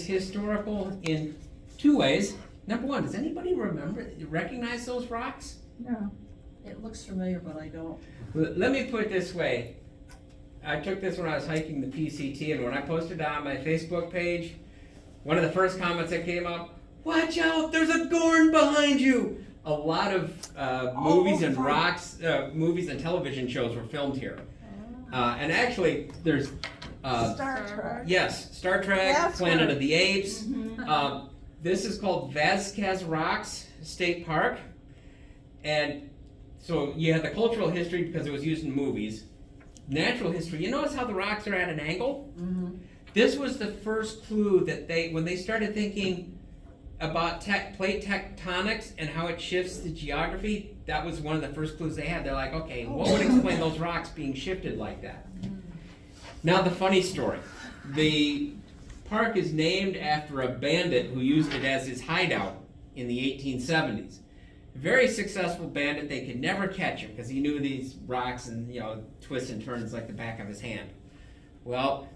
is historical in two ways. Number one, does anybody recognize those rocks? No. It looks familiar, but I don't. Let me put it this way. I took this when I was hiking the PCT, and when I posted it on my Facebook page, one of the first comments that came up, "Watch out, there's a Gorn behind you!" A lot of movies and rocks, movies and television shows were filmed here. And actually, there's Star Trek. yes, Star Trek, That's Planet right. of the Apes. Mm-hmm. This is called Vasquez Rocks State Park, and so you have the cultural history because it was used in movies. Natural history. You notice how the rocks are at an angle? Mm-hmm. This was the first clue that when they started thinking about plate tectonics and how it shifts the geography, that was one of the first clues they had. They're like, okay, what would explain those rocks being shifted like that? Now the funny story. The park is named after a bandit who used it as his hideout in the 1870s. Very successful bandit. They could never catch him because he knew these rocks and twists and turns like the back of his hand. Well,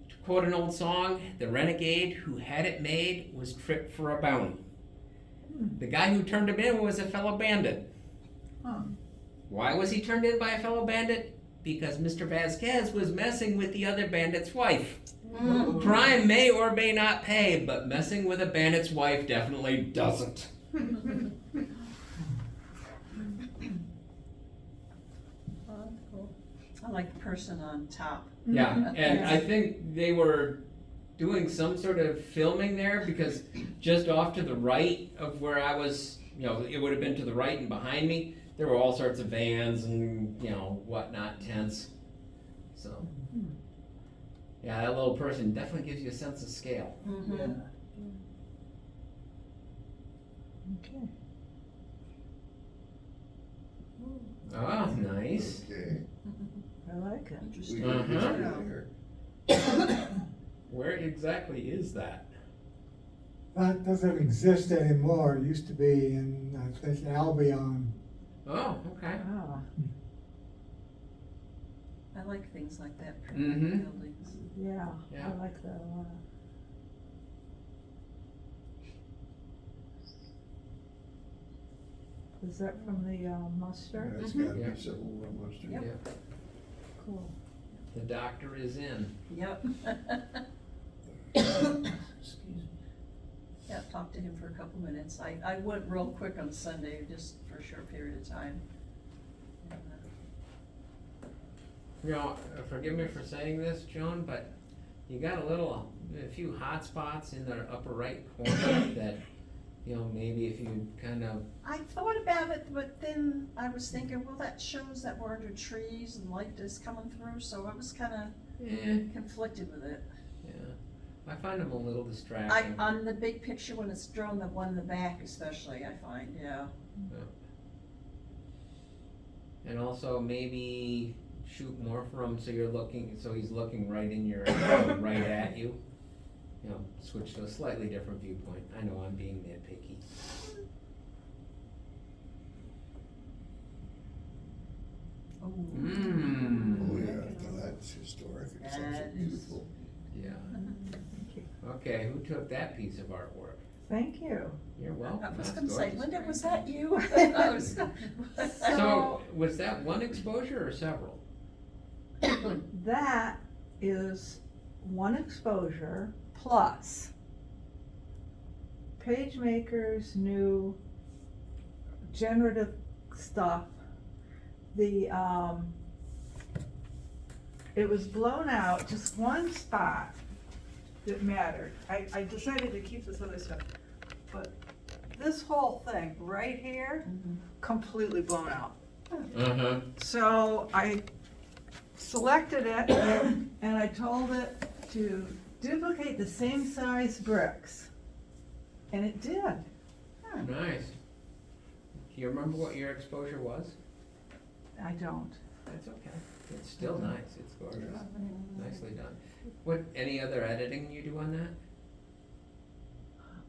to quote an old song, the renegade who had it made was tripped for a bounty. The guy who turned him in was a fellow bandit. Huh. Why was he turned in by a fellow bandit? Because Mr. Vasquez was messing with the other bandit's wife. Crime may or may not pay, but messing with a bandit's wife definitely doesn't. I like the person on top. Yeah, and I think they were doing some sort of filming there because just off to the right of where I was, it would have been to the right and behind me, there were all sorts of vans and, whatnot, tents. So, yeah, that little person definitely gives you a sense of scale. Mm-hmm. Yeah. Okay. Ah, nice. Okay. I like it. We Interesting. can get Uh-huh. out of here. Where exactly is that? That doesn't exist anymore. It used to be in, I think, Albion. Oh, okay. Oh, I like things like that. Mhm. Buildings. yeah, Yeah. I like that a lot. Is that from the muster? That's gotta Yeah. be Civil War mustard. Yep. Yeah. Cool. The doctor is in. Yep. Excuse me. Yeah, talked to him for a couple minutes. I went real quick on Sunday, just for a short period of time. And, Forgive me for saying this, Joan, but you got a few hot spots in the upper right corner that, maybe if you kind of, I thought about it, but then I was thinking, well, that shows that we're under trees and light is coming through, so I was kinda conflicted with it. yeah, I find them a little I, distracting. on the big picture when it's drawn, the one in the back especially, I find, yeah. And also maybe shoot more from so he's looking right in your, right at you. Switch to a slightly different viewpoint. I know I'm being nitpicky. Oh. Oh, yeah, now that's historic. It's That so is- beautiful. Yeah. Thank you. Okay, who took that piece of artwork? Thank you. You're welcome. I was That's gonna say, gorgeous. Linda, was that you? I was- So, was that one exposure or several? That is one exposure plus PageMaker's new generative stuff. It was blown out, just one spot that mattered. I decided to keep this other stuff, but this whole thing right here, completely blown out. Uh-huh. So I selected it and I told it to duplicate the same size bricks. And it did. Nice. Do you remember what your exposure was? I don't. That's okay. It's still nice. It's gorgeous. Nicely done. Any other editing you do on that?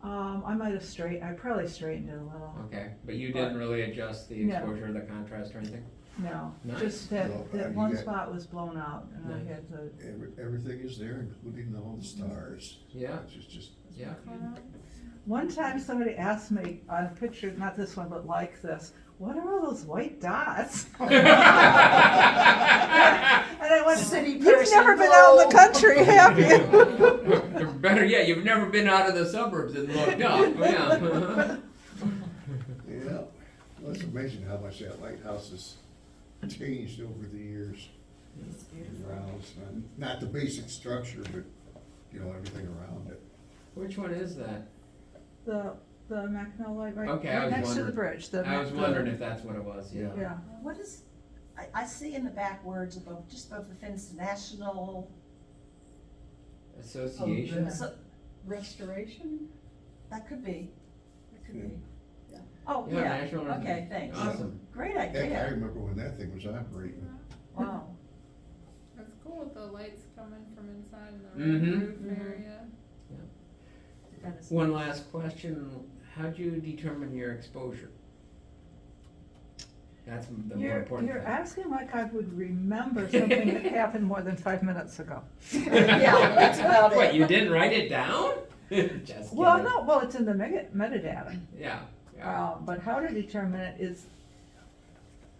I probably straightened it a little. Okay, but you didn't really adjust the No. exposure or the contrast or anything? No, Nice. just No, that you one got- spot was blown out and I Nice. had to, Everything is there, including all the stars. Yeah, Which is just, yeah. one time somebody asked me on a picture, not this one, but like this, what are all those white dots? And I went, City you've person, never been out in the no." country, have you? Or better yet, you've never been out of the suburbs and looked up, yeah. yeah, well, it's amazing how much that lighthouse has changed over the years. It's beautiful. Grounds, not the basic structure, but, you know, everything around it. Which one is that? The Mackinac Light, right, Okay, I right was next to the wondering. bridge. I was wondering if that's what it was, yeah. Yeah, What is, I see in the back words above, just above the fence, National, Association? so, restoration? that could be, that could be. Yeah. Oh, Yeah, yeah, National. okay, thanks. Awesome. Great Heck, I idea, remember when that thing was operating. wow. It's cool with the lights coming from inside in the Mhm. roof Mhm. area. That is- One last question, how'd you determine your exposure? That's the more You're important thing. asking like I would remember something that happened more than 5 minutes ago. Yeah, that's about it. What, you didn't write it down? Just Well, kidding. no, well, it's in the metadata. Yeah, yeah. But how to determine it is,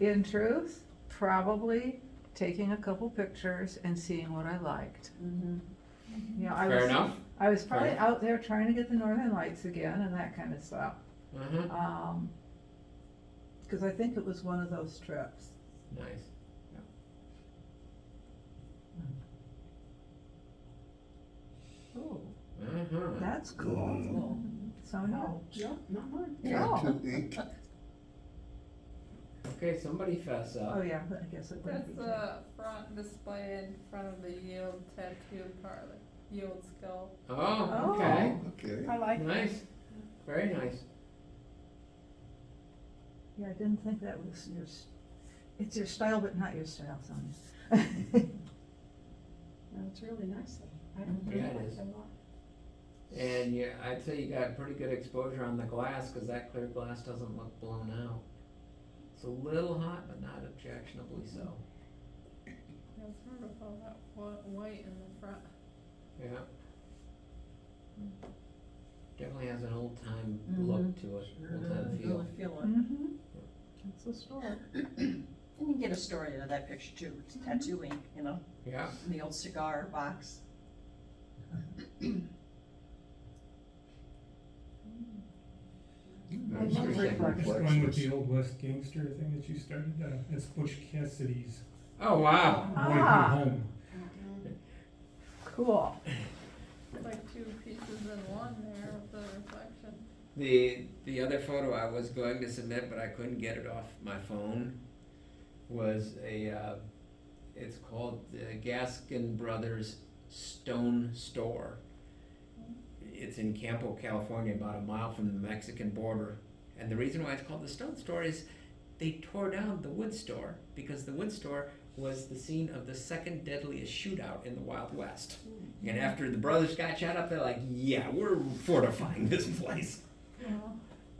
in truth, probably taking a couple pictures and seeing what I liked. Mhm. You know, I Fair was, enough. I was probably Fair. out there trying to get the northern lights again and that kind of stuff. Uh-huh. 'Cause I think it was one of those trips. Nice. Oh, Uh-huh. that's cool. Cool. Sonia? Not mine. Yeah. Tattoo ink. Okay, somebody fess Oh, up. yeah, I guess it would That's be. the front display in front of the Yield tattoo parlor, Yield skull. Oh, okay. Okay. I like that. Nice. Very nice. Yeah, I didn't think that was it's your style, but not your style, Sonia. That's really nice though. I Mhm. Yeah, it is. And yeah, I'd say you got pretty good exposure on the glass, cause that clear glass doesn't look blown out. It's a little hot, but not objectionably so. Yeah, it's sort of all that white in the front. Yeah. Definitely has an old time Mhm. look to it, old time feel. Really feel it. Mm-hmm. It's a story. And you get a story out of that picture too, it's tattooing, you know, Yeah. in the old cigar box. I love Interesting. reflections. Going with the Old West gangster thing that you started, that's Butch Cassidy's Oh, wow. Boyhood Ah. Home. Cool. It's like two pieces in one there with the reflection. The other photo I was going to submit, but I couldn't get it off my phone, was it's called the Gaskin Brothers Stone Store. It's in Campo, California, about a mile from the Mexican border. And the reason why it's called the Stone Store is they tore down the wood store, because the wood store was the scene of the second deadliest shootout in the Wild West. And after the brothers got shot up, they're like, yeah, we're fortifying this place.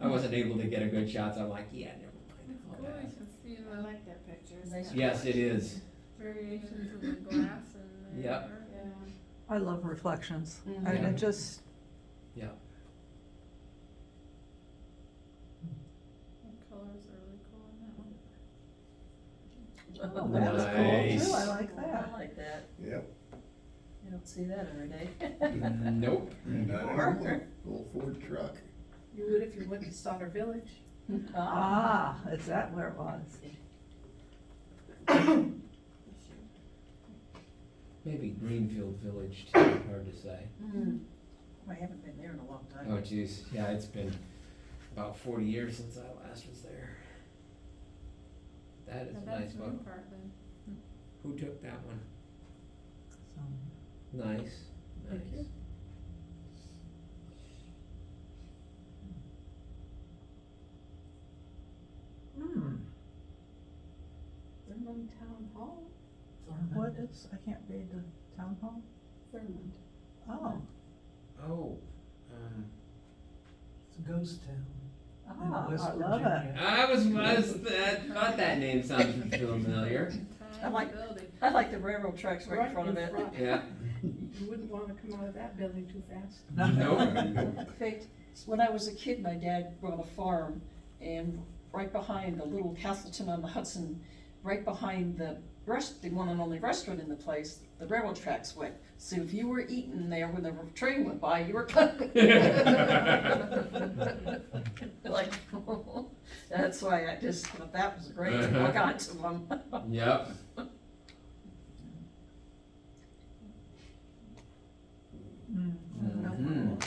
I wasn't able to get a good shot, so I'm like, yeah, never mind. It's I'll cool, you pass. can see I the like that picture. It's Nice. got Yes, it is. variations of the glass in there. Yep. Yeah. I love reflections. Mhm. And Yeah. it just, Yeah. The colors are really cool in that one. oh, that was cool Nice. too. I like that. I like that, Yep. you don't see that every day. Nope. Not anymore. Old Ford truck. You would if you went to Stoddard Village. Ah, is that where it was? Maybe Greenfield Village too, hard to say. Mm. I haven't been there in a long time. Oh geez, yeah, it's been about 40 years since I last was there. That is And a nice that's photo. one part then. Who took that one? So, Nice, Thank nice. you. hmm, Thurmond Town Hall. what is, I can't read the town hall? Thurmond. Oh, Oh, It's a ghost town. Ah, West I love it. Virginia. I thought that name sounded familiar. I like- Tiny building. I like the railroad tracks right in front of it. front. Yeah. You wouldn't wanna come out of that building too fast. Nope. In fact, when I was a kid, my dad bought a farm, and right behind the little Castleton on the Hudson, right behind the one and only restaurant in the place, the railroad tracks went. So if you were eating there when the train went by, you were like, that's why I just thought that was great to walk on to them. Yep. Mhm.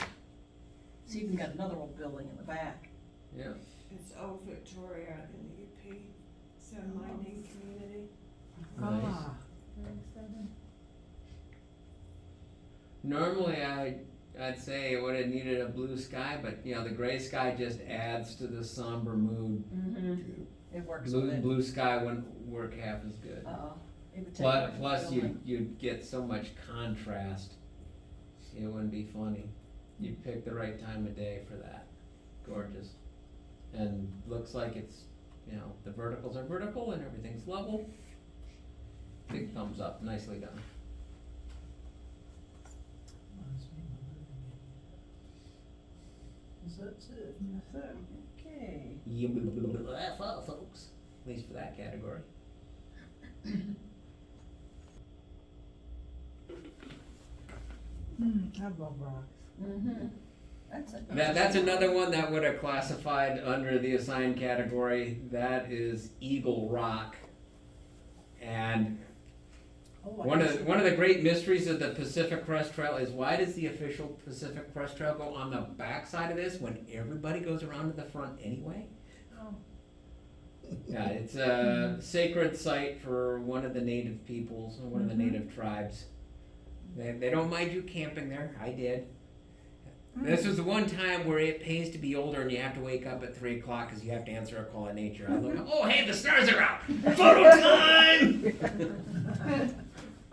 It's even got another old building in the back. Yeah. It's Old Victoria in the UP, it's a mining community. Nice. Ah, Normally, I'd say it would have needed a blue sky, but you know the gray sky just adds to the somber mood. Mm-hmm. It works with Blue it. blue sky wouldn't work half as good. It would take Plus, away from the plus building. you'd get so much contrast. It wouldn't be funny. You'd pick the right time of day for that. Gorgeous. And looks like it's, you know, the verticals are vertical and everything's level. Big thumbs up, nicely done. That's it. that's it. Okay. Yeah, that's all, folks. At least for that category. I love rocks. Mm-hmm. That's it. That's another one that would have classified under the assigned category. That is Eagle Rock. And Oh, one of the great mysteries of the Pacific Crest Trail is why does the official Pacific Crest Trail go on the back side of this when everybody goes around to the front anyway? Oh. Yeah, it's a sacred site for one of the native peoples, one of the native tribes. They don't mind you camping there. I did. This was the one time where it pays to be older and you have to wake up at 3 o'clock because you have to answer a call of nature. I look, oh hey, the stars are out! Photo time!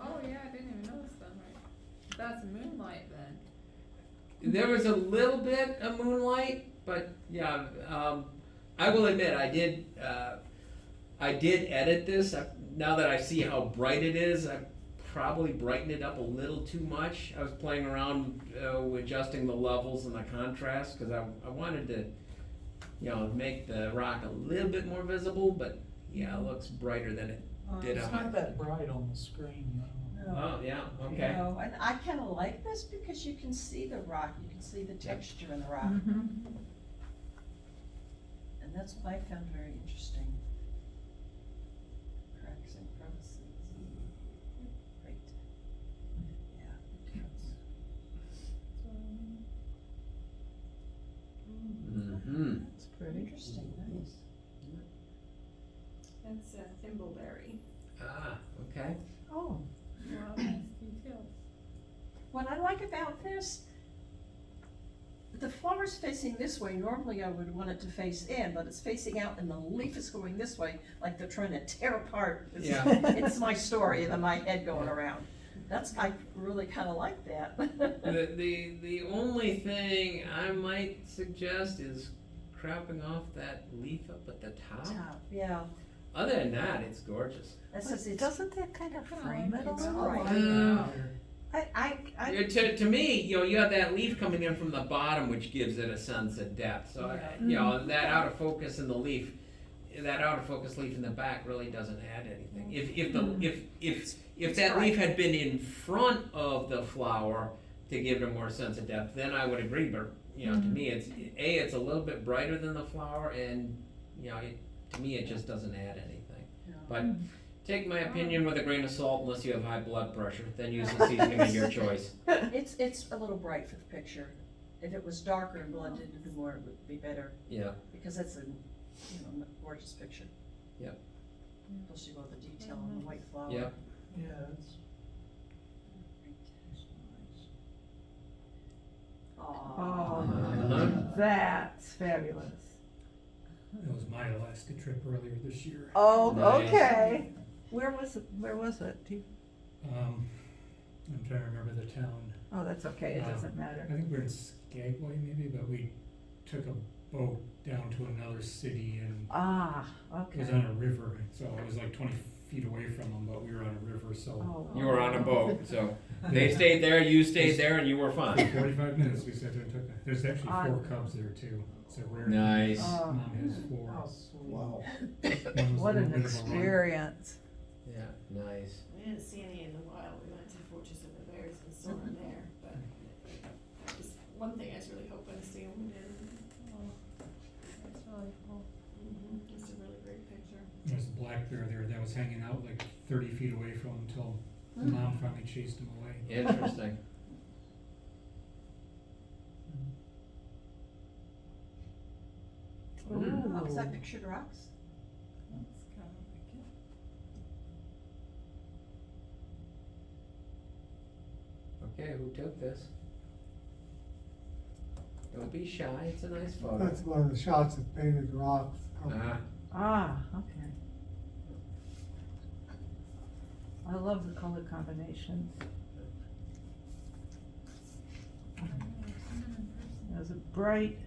Oh, yeah, I didn't even notice that, right? That's moonlight then. There was a little bit of moonlight, but yeah, I will admit I did edit this. Now that I see how bright it is, I probably brightened it up a little too much. I was playing around with adjusting the levels and the contrast because I wanted to, you know, make the rock a little bit more visible. But yeah, it looks brighter than it did. It's not that bright on the screen though. Oh yeah, okay. You know, and I kind of like this because you can see the rock, you can see the texture in the rock, Mm-hmm. and that's what I found very interesting. Cracks and crevices. Great. Yeah. Mm-hmm. It's pretty. Interesting, nice. That's Thimbleberry. Ah, okay. Oh, Wow, nice details. What I like about this, the flower's facing this way, normally I would want it to face in, but it's facing out and the leaf is going this way, like they're trying to tear apart. Yeah. It's my story and my head going around. I really kinda like that. The only thing I might suggest is cropping off that leaf up at the top. Top, yeah, Other than that, it's gorgeous. that's just, it's, doesn't that kind of frame it a It's little? bright. I To me, you know, you have that leaf coming in from the bottom, which gives it a sense of depth. So, you know, that out of focus in the leaf, that out of focus leaf in the back really doesn't add anything. If that leaf had been in front of the flower to give it a more sense of depth, then I would agree. But you know, to me, it's a little bit brighter than the flower, and you know, to me, it just doesn't add anything. But take my opinion with a grain of salt, unless you have high blood pressure. Then use the seasoning of your choice. it's a little bright for the picture. If it was darker and blended into more, it would be better, Yeah. because it's a, gorgeous picture. Yep. Especially with the detail on the white flower. Yep. yeah, it's. Aw. Uh-huh. That's fabulous. That was my Alaska trip earlier this year. Oh, Nice. okay. Where was it? Do you- I'm trying to remember the town. Oh, that's okay. It doesn't I matter. think we're in Skagway maybe, but we took a boat down to another city, and Ah, it was okay. on a river, so I was like 20 feet away from them, but we were on a river, so. Oh, You were on a boat, so they stayed there, you stayed there, and you were For fine. 45 minutes, we sat there and took that. There's actually 4 cubs there too. It's a rare. thing. Nice. Oh. Mom has 4. Wow. One was a what little an bit of a run. experience. Yeah, nice. We didn't see any in the wild, we went to Fortress of the Bears and saw them there, but that was one thing I was really hoping to see when we did. Oh, that's really cool. It's a really great picture. There's a black bear there that was hanging out like 30 feet away from him until the mom finally chased him away. Interesting. Ooh. Is that pictured rocks? That's kind of like it. Okay, who took this? Don't be shy, it's a nice photo. That's one of the shots of painted rocks. Uh-huh. Ah, okay. I love the color combinations. There's a bright,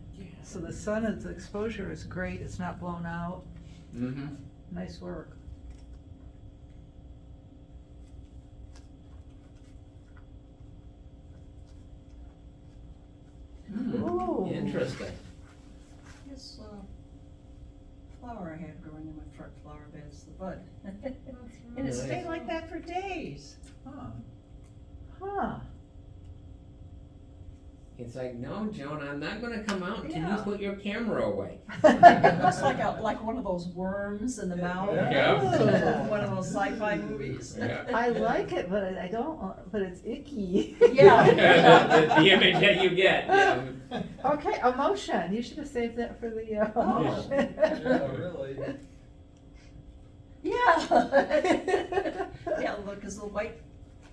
so the sun, the exposure is great, it's not blown out. Mm-hmm. Nice work. Ooh. Interesting. This, flower I had growing in my front flower beds, the bud. That's And it Nice. stayed like that for days. Huh. It's like, no, Joan, I'm not gonna come out until you Yeah. put your camera away. It looks like one of those worms in the mouth. Yeah. One of those sci-fi movies. Yeah. I like it, but I don't, but it's icky. Yeah. The image that you get, yeah. Okay, a motion, you should have saved that for the, Oh. motion. really? Yeah. Yeah, look, it's the white.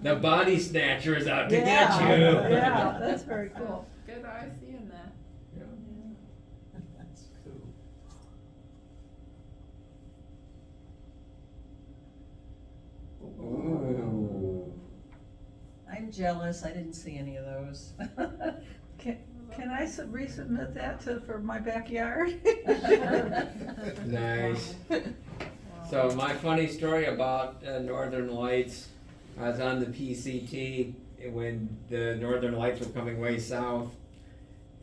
The body snatcher is out to Yeah, get you. yeah, that's very cool. Oh, good eye seeing that. That's cool. Ooh. I'm jealous, I didn't see any of those. Can I resubmit that for my backyard? Nice. So my funny story about Northern Lights, I was on the PCT when the Northern Lights were coming way south,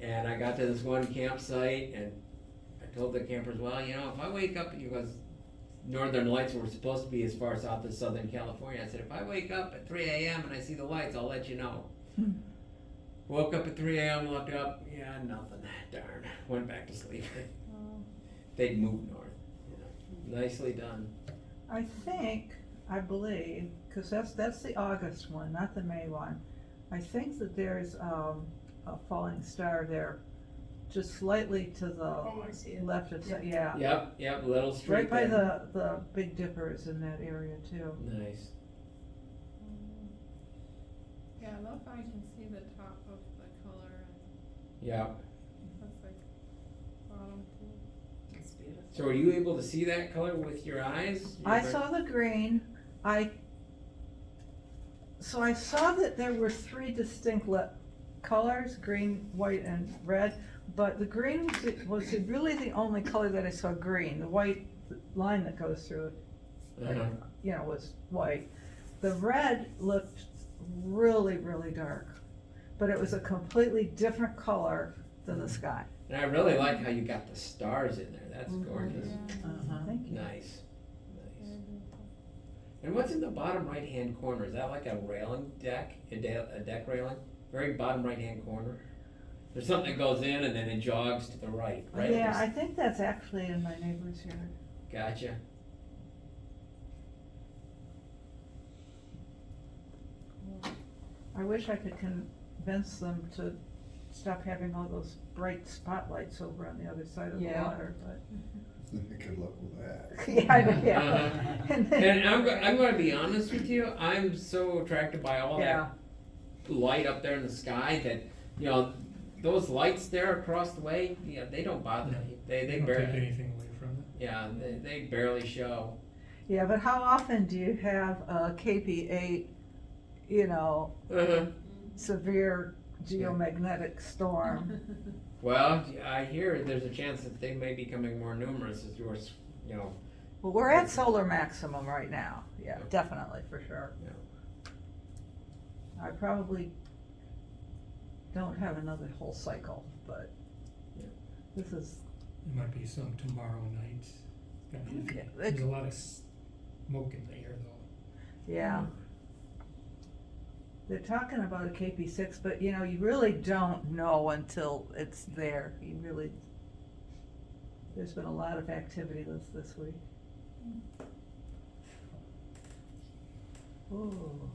and I got to this one campsite, and I told the campers, well, you know, if I wake up, because Northern Lights were supposed to be as far south as Southern California, I said, if I wake up at 3 a.m. and I see the lights, I'll let you know. Woke up at 3 a.m., looked up, yeah, nothing, darn, went back to sleep. They'd moved north, you know. Nicely done. I believe, because that's the August one, not the May one. I think that there's a falling star there, just slightly to the I see it. left of, yeah. Yep, little street Right by there. the Big Dipper is in that area too. Nice. Yeah, I love how you can see the top of the color and Yep. that's like bottom too. It's beautiful. So are you able to see that color with your eyes? I saw the green, so I saw that there were 3 distinct colors, green, white, and red, but the green was really the only color that I saw green. The white line that goes through it, Uh-huh. you know, was white. The red looked really, really dark, but it was a completely different color than the sky. And I really like how you got the stars in there. That's gorgeous. Uh-huh. Thank you. Nice. Nice. And what's in the bottom right-hand corner? Is that like a railing deck, a deck railing? Very bottom right-hand corner? There's something that goes in and then it jogs to the right, right? Yeah, I think that's actually in my neighbor's yard. Gotcha. I wish I could convince them to stop having all those bright spotlights over on the other side of the Yeah. water, but. Good luck with that. Yeah, I know, Uh-huh. yeah. And I'm gonna be honest with you, I'm so attracted by all Yeah, that light up there in the sky that, you know, those lights there across the way, yeah, they don't bother me. They Don't take barely, anything away from it. yeah, they barely show. yeah, but how often do you have a KP8, you know, Uh-huh. severe geomagnetic storm. Well, I hear there's a chance that they may be becoming more numerous as yours, you know. Well, we're at solar maximum right now, yeah, Yeah. definitely, for sure. Yeah. I probably don't have another whole cycle, but Yeah. this is, There might be some tomorrow night. Gonna be iffy. Yeah, There's a lot of smoke in the air though. yeah. They're talking about a KP6, but you know, you really don't know until it's there. You really, there's been a lot of activity this week. Ooh,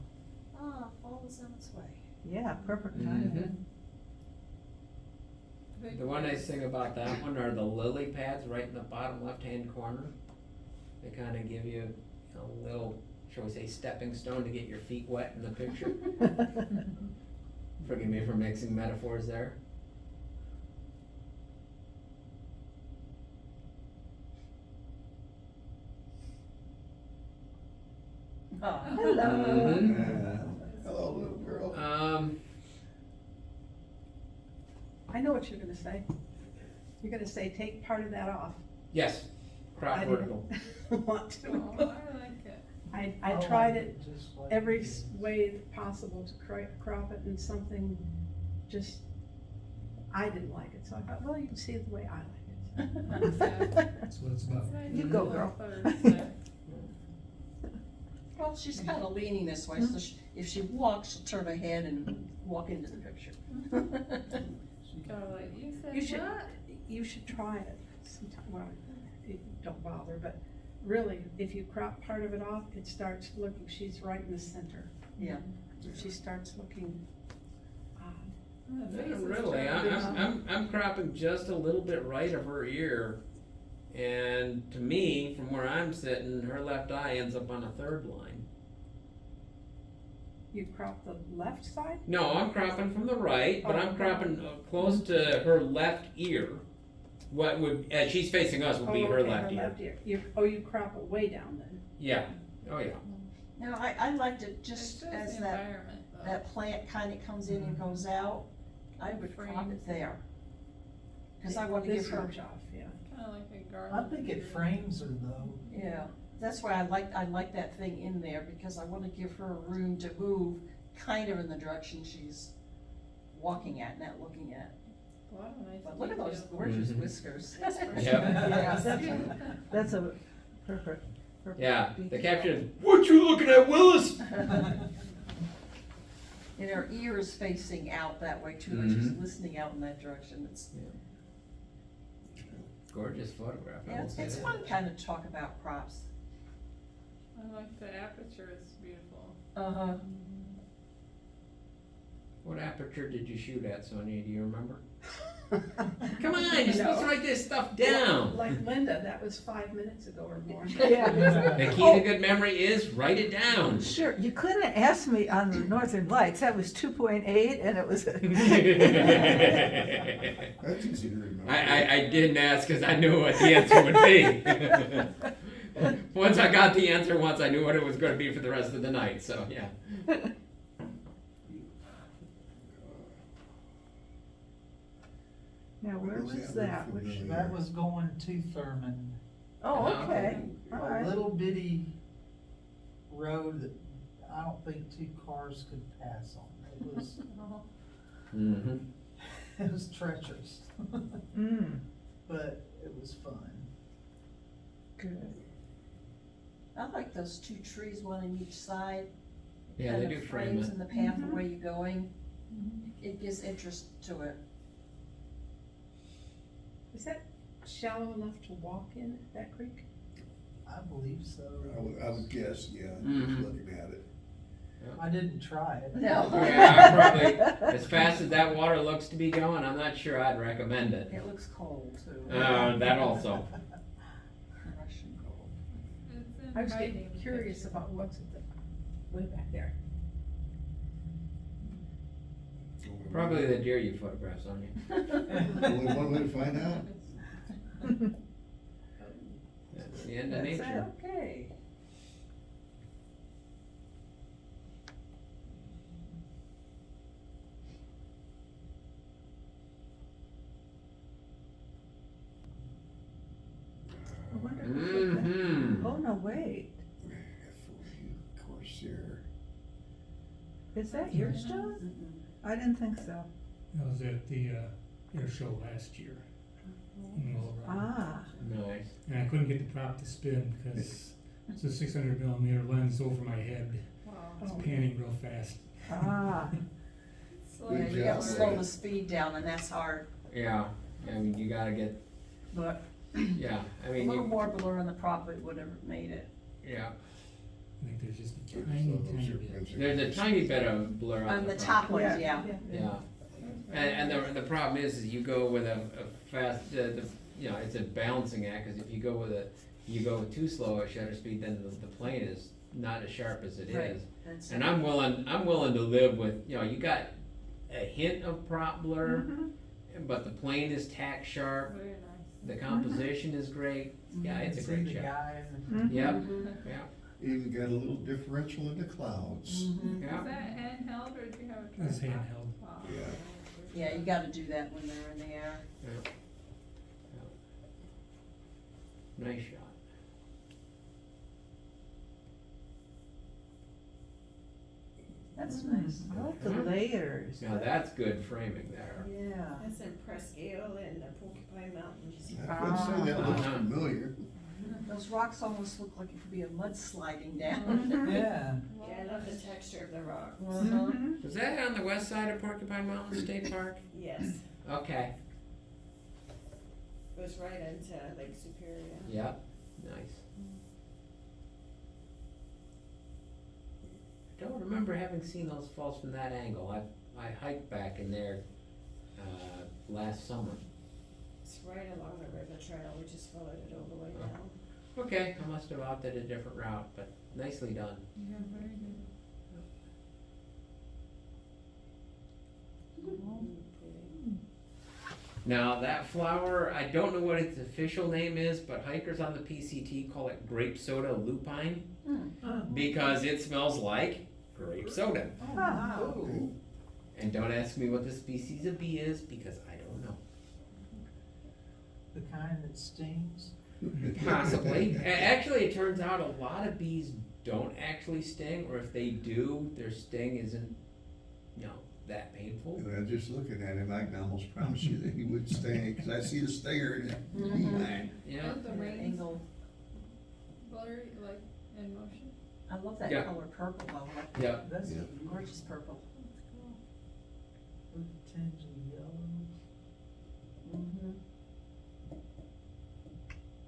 Ah, fall is on its way. yeah, perfect timing. The one nice thing about that one are the lily pads right in the bottom left-hand corner. They kinda give you a little, shall we say, stepping stone to get your feet wet in the picture. Forgive me for mixing metaphors there. Oh. Hello. Mhm. Hello, little girl. I know what you're gonna say. You're gonna say, take part of that off. Yes, crop I vertical. didn't want Oh, to. I like it. I tried it every way possible to crop it in something just, I didn't like it, so I thought, well, you can see it the way I like it. That's what it's about. You go, girl. Thursday. Well, she's kind of leaning this way, so if she walks, she'll turn her head and walk into the picture. Go like, you You said should, what? you should try it sometime, well, don't bother, but really, if you crop part of it off, it starts looking, she's right in the center. Yeah. She starts looking odd. The face is Really, turned. I'm cropping just a little bit right of her ear. And to me, from where I'm sitting, her left eye ends up on a third line. You crop the left side? No, I'm cropping from the right, but I'm Oh. cropping close to her left ear. What would, as she's facing us, would be Oh, her okay, left ear. You crop it way down then. Yeah, oh yeah. Now, I liked it It just shows as the that, environment, though. that plant kind of comes in and goes out. I would crop Frames. it there. Cause I want to This give her, comes off, yeah. Kinda like a I garland. think it frames her though. yeah, that's why I like that thing in there, because I want to give her room to move kind of in the direction she's walking at, not looking at. A lot of nice But look at those detail. gorgeous Mhm. whiskers. Yep. Yeah, that's a perfect. Yeah, the detail. caption is, "What you looking at, Willis?" And her ear is facing out that way too, like she's Mhm. listening out in that direction. It's, Gorgeous photograph. I yeah, will it's, say it's that. fun kind of talk about crops. I like the aperture, it's beautiful. Uh-huh. What aperture did you shoot at, Sonia? Do you remember? Come on, you're supposed to write this stuff down. Like Linda, that was 5 minutes ago or more. Yeah. The key to good memory is write it down. Sure, you couldn't have asked me on the Northern Lights, that was 2.8 and it was. That's easy to remember. I didn't ask because I knew what the answer would be. Once I got the answer, once I knew what it was going to be for the rest of the night. So yeah. Now, where What is was that that? word Which, for That was going to Thurman. oh, okay, all A right. little bitty road that I don't think two cars could pass on. It was, Mm-hmm. it was treacherous, Mm, but it was fun. good. I like those two trees, one on each side. Yeah, Kind they of do frame frames it. in the path of Mhm. where you're going. It gives interest to it. Is that shallow enough to walk in that creek? I believe so. I would guess, yeah, Mhm. looking at it. I didn't try it. No. Yeah, I probably, as fast as that water looks to be going, I'm not sure I'd recommend it. It looks cold too. That also. Russian cold. It's I was inviting getting the curious picture. about what's at the, way back there. Probably the deer you photographed, Sonia. Only one way to find out. That's the end of That's nature. okay. I wonder who put that. Mm-hmm. Oh, no, wait, Corsair. is that yours, John? I didn't think so. I was at the, air show last year in Little Rock. Ah, Nice. And I couldn't get the prop to spin because it's a 600 millimeter lens over my head. Wow. It's Oh. panning real fast. ah, So Good Yeah, like you gotta job, slow Ray. the speed down and that's hard, Yeah, I mean, you gotta get, but yeah, I a mean, little you, more blur on the prop would have made it. yeah. I think there's just a tiny, tiny bit. There's a tiny bit of blur on On the the front. top ones, yeah. Yeah, and the problem is you go with a fast, you know, it's a balancing act, cause if you go with too slow a shutter speed, then the plane is not as sharp as it Right. is. That's And it. I'm willing to live with, you know, you got a hint of prop blur, but the plane is tack sharp, Very nice. the composition is great, yeah, it's a See great the shot. guy in the. Yep, Mhm. yeah, Even got a little differential in the clouds. Mhm. yeah. Is that handheld or do you have a tripod? It's handheld. Wow. Yeah. Yeah, you gotta do that when they're in the air. Nice shot. That's nice. I like the layers. Now that's good framing there. Yeah. That's in Presque Isle and the Porcupine Mountains. I couldn't say that looks Uh-huh. familiar. Those rocks almost look like it could be a mudsliding down. Yeah, Yeah, I love the texture of the rock. Uh-huh. Was that on the west side of Porcupine Mountain State Park? Yes, Okay, goes right into Lake Superior. yep, nice. I don't remember having seen those falls from that angle. I hiked back in there, last summer. It's right along the river trail, we just followed it all the way Oh. down. Okay, I must have opted a different route, but nicely done. Yeah, very good. Pretty. Now, that flower, I don't know what its official name is, but hikers on the PCT call it grape soda lupine because it smells like grape soda. Oh, wow. Ooh. And don't ask me what the species of bee is because I don't know. the kind that stings. Possibly. Actually, it turns out a lot of bees don't actually sting, or if they do, their sting isn't, you know, that painful. And I just looking at him, I can almost promise you that he would stay, cause I see the stinger in it behind. Yeah. And the And the wings angle. blurry, like in motion. I love that Yeah. color purple though, like Yeah. That's Yeah. a gorgeous purple. with a tinge of yellow. Mm-hmm.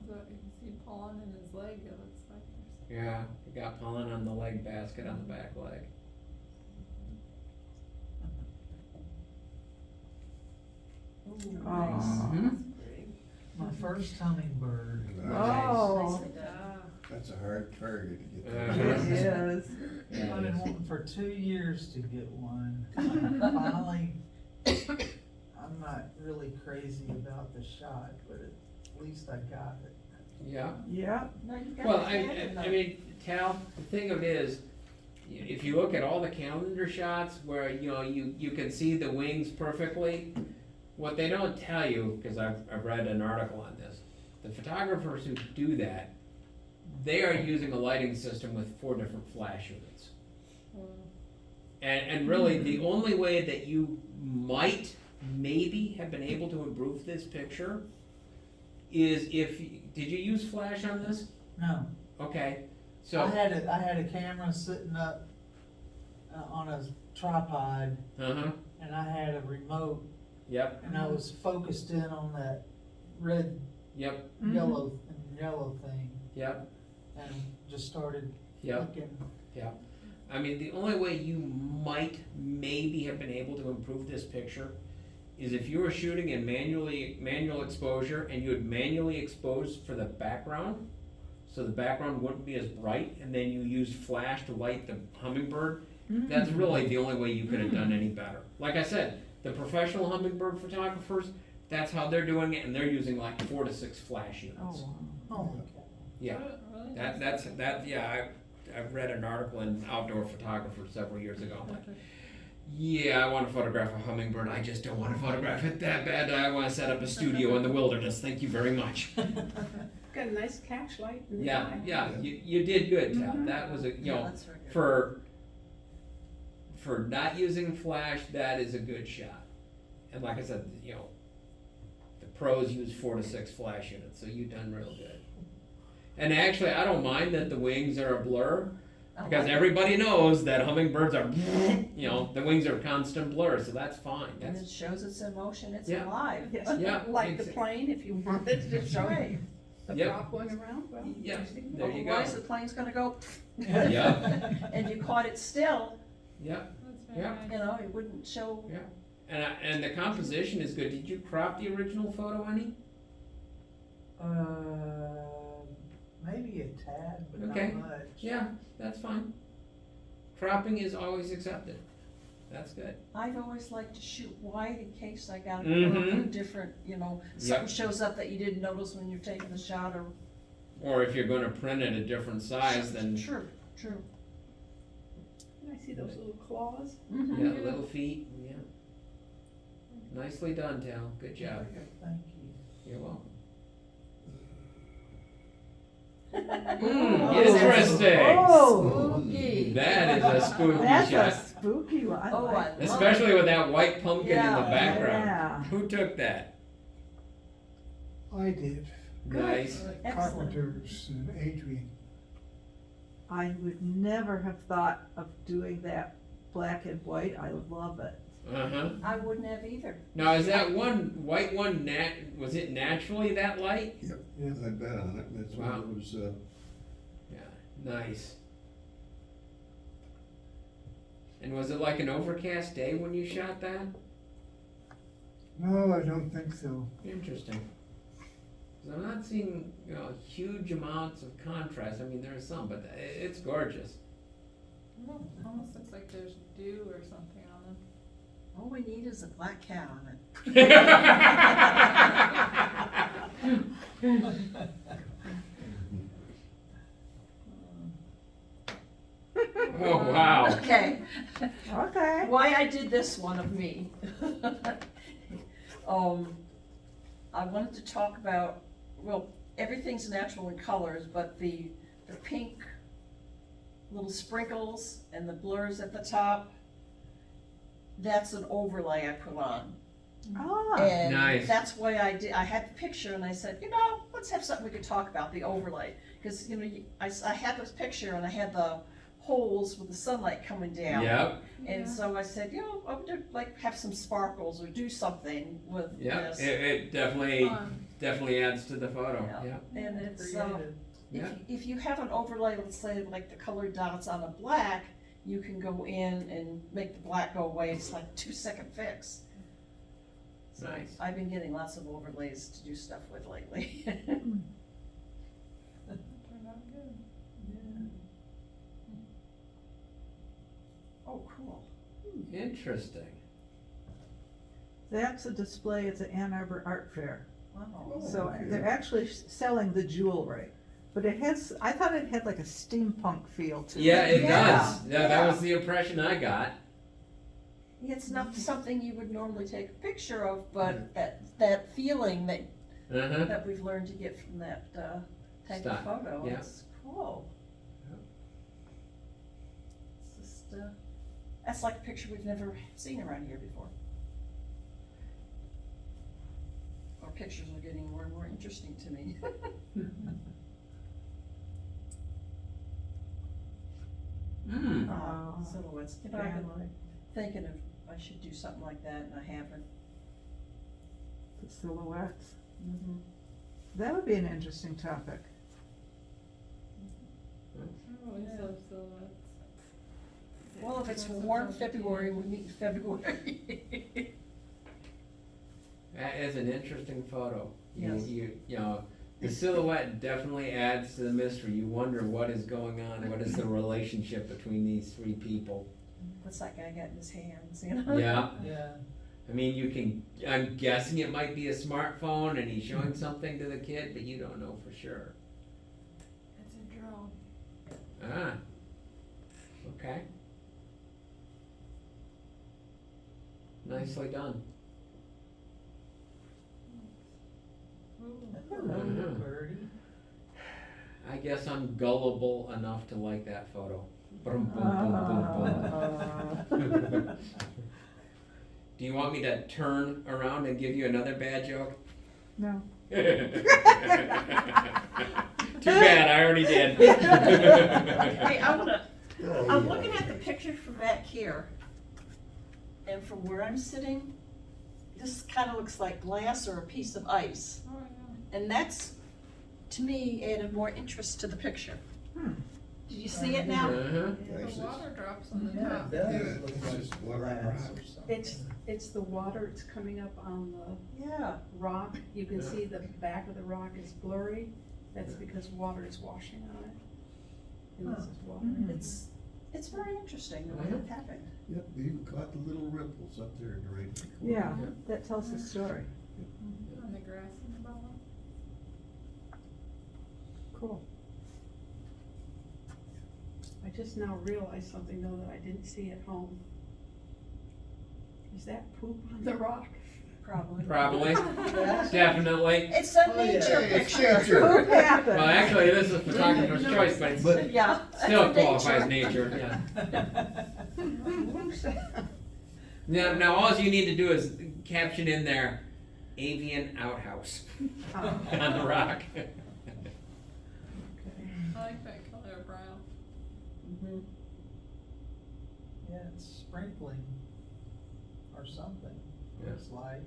So you can see pollen in his leg, it looks like there's. Yeah. It got pollen on the leg basket on the back leg. Ooh, Aw. nice. Mhm. That's pretty. My first hummingbird. Oh. Nicely done. That's a hard target to get. Uh-huh. It is. Yeah, I've it been is. wanting for 2 years to get one. Finally, I'm not really crazy about the shot, but at least I got it. Yeah. Yeah. No, you got Well, it handled, I though. mean, Tal, the thing of it is, if you look at all the calendar shots where, you know, you can see the wings perfectly, what they don't tell you, because I've read an article on this, the photographers who do that, they are using a lighting system with 4 different flash units. And really, the only way that you might maybe have been able to improve this picture is if, did you use flash on this? No, Okay, so. I had a camera sitting up on a tripod, Uh-huh, and I had a remote, yep, and I was focused in on that red, yep, yellow thing, yep, and just started yep. looking. I mean, the only way you might maybe have been able to improve this picture is if you were shooting in manual exposure and you had manually exposed for the background, so the background wouldn't be as bright, and then you used flash to light the hummingbird. That's really the only way you could have done any better. Like I said, the professional hummingbird photographers, that's how they're doing it, and they're using like 4 to 6 flash units. Oh, holy cow. Yeah. Really? I've read an article in Outdoor Photographer several years ago. But Yeah, I want to photograph a hummingbird. I just don't want to photograph it that bad. I want to set up a studio in the wilderness. Thank you very much. Got a nice catch light in the Yeah, eye. yeah, you did good, Tal. That was a, you Yeah, know, that's very good. for not using flash, that is a good shot. And like I said, you know, the pros use 4 to 6 flash units, so you've done real good. And actually, I don't mind that the wings are a blur, I because like it. everybody knows that hummingbirds are, you know, the wings are constant blur, so that's fine. And That's, it shows it's in motion, it's Yeah. alive. Yes, Yeah, like the exa- plane, if you wanted to show the Yep. prop going around, well. Yeah, you see. there you go. Otherwise, the plane's gonna go. Yeah. And you caught it still, yeah, That's very Yeah. nice. you know, it wouldn't show. yeah. And the composition is good. Did you crop the original photo any? Maybe a tad, but Okay. not much. Yeah, that's fine. Cropping is always accepted. That's good. I've always liked to shoot wide in case I got Mhm. a different, you know, something shows up that you didn't notice when you're taking the shot or. Or if you're gonna print it a different size, then, True, true. I see those little claws. Mhm. yeah, little feet, yeah. Nicely done, Tal. Good job. Thank you. You're welcome. Oh. Interesting. Oh, Spooky. That is a spooky that's a shot. spooky one. I Oh, like I love Especially with that white pumpkin in the Yeah. background. Yeah. Who took that? I did. Nice. Excellent. Carpenters and Adrian. I would never have thought of doing that black and white. I love it. Uh-huh. I wouldn't have either. Now, is that one, white one was it naturally that light? Yeah. I bet on it, that's why Wow. it was, Yeah, nice. And was it like an overcast day when you shot that? No, I don't think so. Interesting. 'Cause I'm not seeing, you know, huge amounts of contrast. I mean, there is some, but it's gorgeous. It almost looks like there's dew or something on them. All we need is a black cat on it. Oh, wow. Okay, Okay. why I did this one of me. I wanted to talk about, well, everything's natural in colors, but the pink little sprinkles and the blurs at the top, that's an overlay I put on. Ah, And Nice. that's why I had the picture and I said, you know, let's have something we could talk about, the overlay. Cause, you know, I had this picture and I had the holes with the sunlight coming down. Yep, And so I said, you know, I would like have some sparkles or do something with yeah, this. it definitely, Fun. definitely adds to the photo, Yeah. yeah. And it's, Creative. Yeah. if you have an overlay, let's say like the colored dots on a black, you can go in and make the black go away. It's like a 2-second fix. So Nice. I've been getting lots of overlays to do stuff with lately. Turned out good. Oh, cool. Interesting. that's a display at the Ann Arbor Art Fair. Wow. So they're actually selling the jewelry. But it has, I thought it had like a steampunk feel to it. Yeah, it Yeah, does. Yeah, that was the impression I got. It's not something you would normally take a picture of, but that feeling that, Uh-huh. that we've learned to get from that, type of Style, photo, yeah. it's cool. Yeah. It's just, that's like a picture we've never seen around here before. Our pictures are getting more and more interesting to me. Mm. Oh, Silhouettes, you know, I've been family, thinking of, I should do something like that, and I haven't. the silhouettes. Mm-hmm. That would be an interesting topic. I always love silhouettes. Well, if it's warm February, we meet in February. That is an interesting photo. Yes. You know, the silhouette definitely adds to the mystery. You wonder what is going on, what is the relationship between these three people? What's that guy got in his hands, you know? Yeah, Yeah. I mean, I'm guessing it might be a smartphone and he's showing something to the kid, but you don't know for sure. It's a drone. Ah, okay. Nicely done. Hello, Mhm. birdie. I guess I'm gullible enough to like that photo. Boom, boom, boom, boom, boom. Do you want me to turn around and give you another bad joke? No. Too bad, I already did. Hey, I'm looking at the picture from back here, and from where I'm sitting, this kind of looks like glass or a piece of ice. Oh, yeah. And that's, to me, added more interest to the picture. Did you see it now? Uh-huh. The Nice. water drops on the Yeah, top. it does Yeah, look it's like just water and glass rock. or something. It's the water, it's coming up on the Yeah. rock, you can see the back of the rock is blurry, that's because water is washing on it. And this is water. It's very interesting the way it happened. Yep, you caught the little ripples up there in the right. corner. Yeah, that tells the story. And the grass in the bottom. Cool. I just now realized something though that I didn't see at home. Is that poop on the rock? Probably. Probably, Yeah. definitely. It's a Oh, yeah. nature Hey, it's picture. nature. What happened? Well, actually, this is a photographer's choice, but it's But Yeah. still it's a qualifies nature, yeah. Now all you need to do is caption in there, avian outhouse on the rock. I like that color brown. Mhm. Yeah, it's sprinkling or something, Yeah. looks like.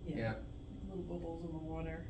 Yeah. Little bubbles in the water.